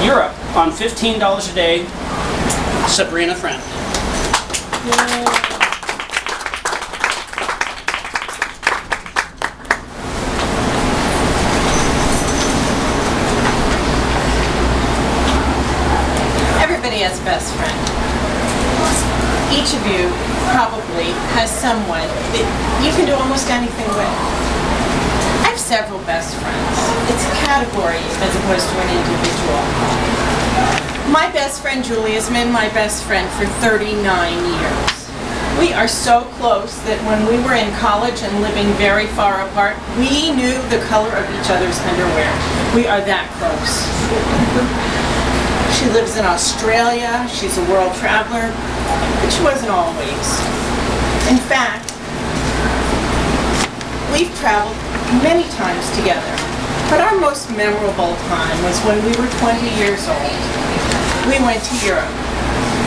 Europe on $15 a day, Sabrina Friend. Everybody has a best friend. Each of you probably has someone that you can do almost anything with. I have several best friends. It's a category as opposed to an individual. My best friend Julie has been my best friend for 39 years. We are so close that when we were in college and living very far apart, we knew the color of each other's underwear. We are that close. She lives in Australia. She's a world traveler, but she wasn't always. In fact, we've traveled many times together, but our most memorable time was when we were 20 years old. We went to Europe.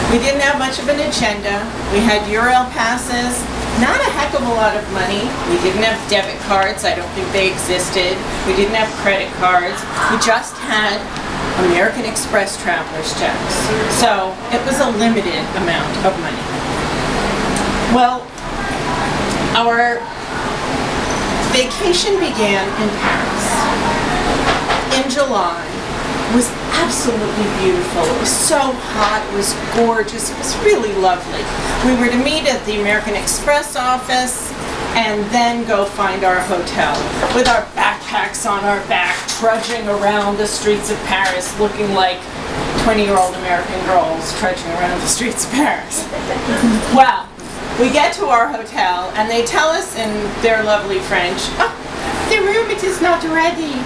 We didn't have much of an agenda. We had Eurail passes, not a heck of a lot of money. We didn't have debit cards. I don't think they existed. We didn't have credit cards. We just had American Express traveler's checks. So it was a limited amount of money. Well, our vacation began in Paris in July. It was absolutely beautiful. It was so hot, it was gorgeous, it was really lovely. We were to meet at the American Express office and then go find our hotel with our backpacks on our back, trudging around the streets of Paris looking like 20-year-old American girls trudging around the streets of Paris. Well, we get to our hotel and they tell us in their lovely French, "Oh, the room, it is not ready.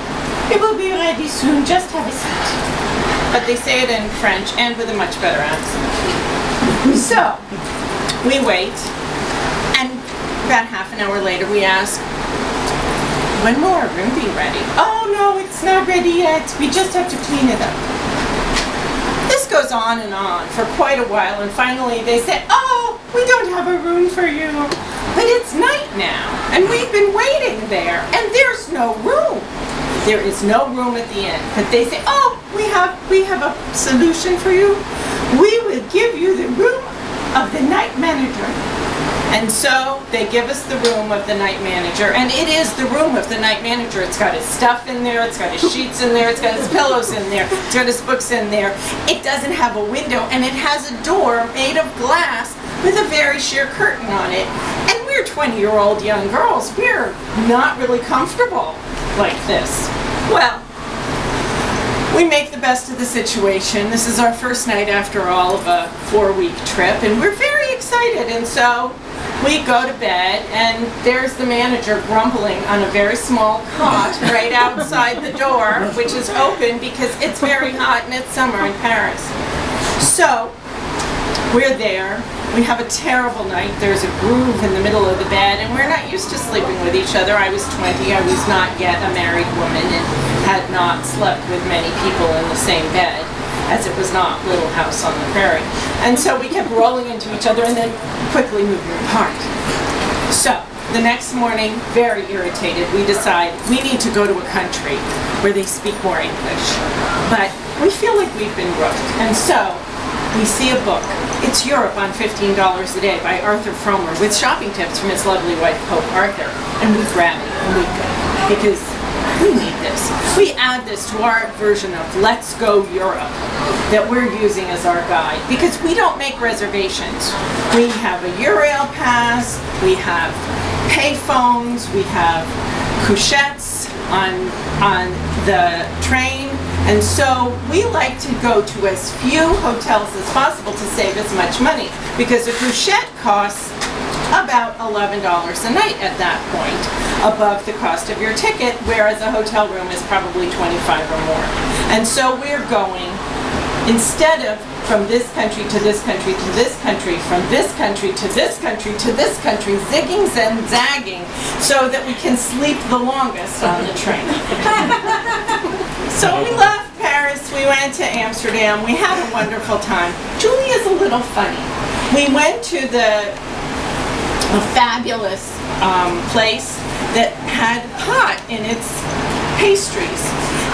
It will be ready soon, just have a seat." But they say it in French and with a much better accent. So, we wait, and about half an hour later we ask, "When will our room be ready?" "Oh no, it's not ready yet. We just have to clean it up." This goes on for quite a while, and finally they say, "Oh, we don't have a room for you. But it's night now, and we've been waiting there, and there's no room." There is no room at the inn. But they say, "Oh, we have a solution for you. We will give you the room of the night manager." And so they give us the room of the night manager, and it is the room of the night manager. It's got his stuff in there, it's got his sheets in there, it's got his pillows in there, it's got his books in there. It doesn't have a window, and it has a door made of glass with a very sheer curtain on it. And we're 20-year-old young girls. We're not really comfortable like this. Well, we make the best of the situation. This is our first night after all of a 4-week trip, and we're very excited. And so we go to bed, and there's the manager grumbling on a very small cot right outside the door, which is open because it's very hot and it's summer in Paris. So we're there. We have a terrible night. There's a groove in the middle of the bed, and we're not used to sleeping with each other. I was 20. I was not yet a married woman and had not slept with many people in the same bed, as it was not Little House on the Prairie. And so we kept rolling into each other and then quickly moving apart. So the next morning, very irritated, we decide we need to go to a country where they speak more English. But we feel like we've been rooked. And so we see a book. It's Europe on $15 a day by Arthur Fromer with shopping tips from his lovely wife, Pope Arthur. And we grab it and we go because we need this. We add this to our version of Let's Go Europe that we're using as our guide because we don't make reservations. We have a Eurail pass, we have pay phones, we have couchettes on the train. And so we like to go to as few hotels as possible to save as much money because a couchette costs about $11 a night at that point, above the cost of your ticket, whereas a hotel room is probably $25 or more. And so we're going, instead of from this country to this country to this country, from this country to this country to this country, zigging and zagging, so that we can sleep the longest on the train. So we left Paris, we went to Amsterdam, we had a wonderful time. Julie is a little funny. We went to a fabulous place that had pot in its pastries.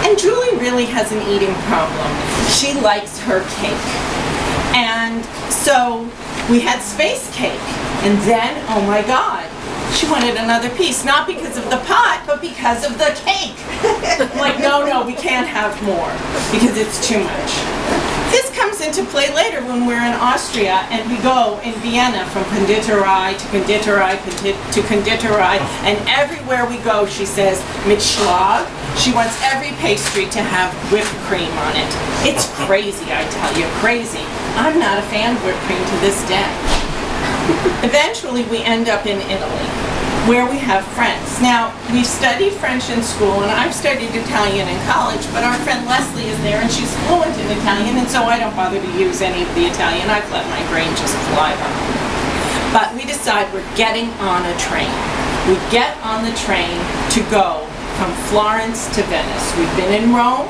And Julie really has an eating problem. She likes her cake. And so we had space cake. And then, oh my God, she wanted another piece. Not because of the pot, but because of the cake. I'm like, no, we can't have more because it's too much. This comes into play later when we're in Austria and we go in Vienna from Konditorei to Konditorei to Konditorei, and everywhere we go she says mit Schlag. She wants every pastry to have whipped cream on it. It's crazy, I tell you, crazy. I'm not a fan of whipped cream to this day. Eventually we end up in Italy, where we have friends. Now, we studied French in school, and I've studied Italian in college, but our friend Leslie is there, and she's fluent in Italian, and so I don't bother to use any of the Italian. I've let my brain just fly by. But we decide we're getting on a train. We get on the train to go from Florence to Venice. We've been in Rome,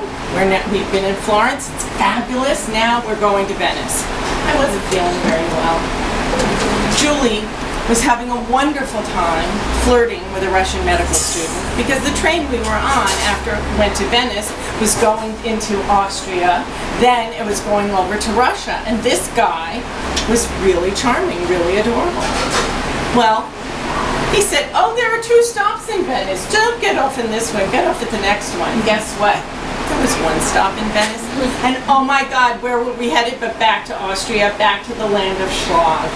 we've been in Florence, it's fabulous. Now we're going to Venice. I wasn't feeling very well. Julie was having a wonderful time flirting with a Russian medical student because the train we were on after it went to Venice was going into Austria, then it was going over to Russia, and this guy was really charming, really adorable. Well, he said, oh, there are 2 stops in Venice. Don't get off in this one, get off at the next one. Guess what? There was 1 stop in Venice, and oh my God, where were we headed but back to Austria, back to the land of Schlag.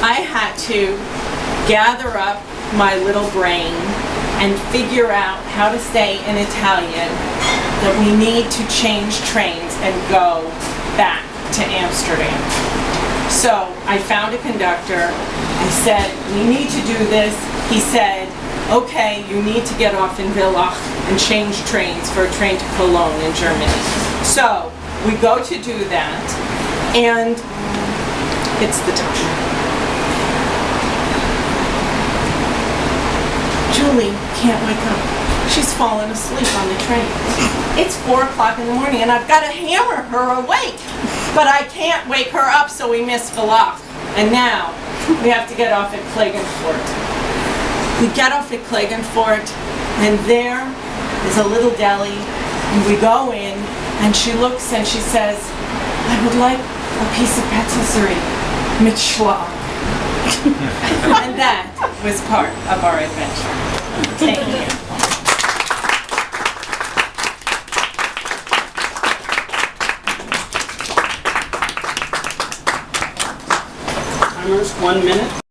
I had to gather up my little brain and figure out how to say in Italian that we need to change trains and go back to Amsterdam. So I found a conductor. I said, we need to do this. He said, okay, you need to get off in Villach and change trains for a train to Cologne in Germany. So we go to do that, and it's the time. Julie can't wake up. She's fallen asleep on the train. It's 4 o'clock in the morning, and I've got to hammer her awake. But I can't wake her up, so we miss Villach. And now we have to get off at Klagenfurt. We get off at Klagenfurt, and there is a little deli, and we go in, and she looks and she says, I would like a piece of patisserie, mit Schlag. And that was part of our adventure. Thank you. Timers, 1 minute.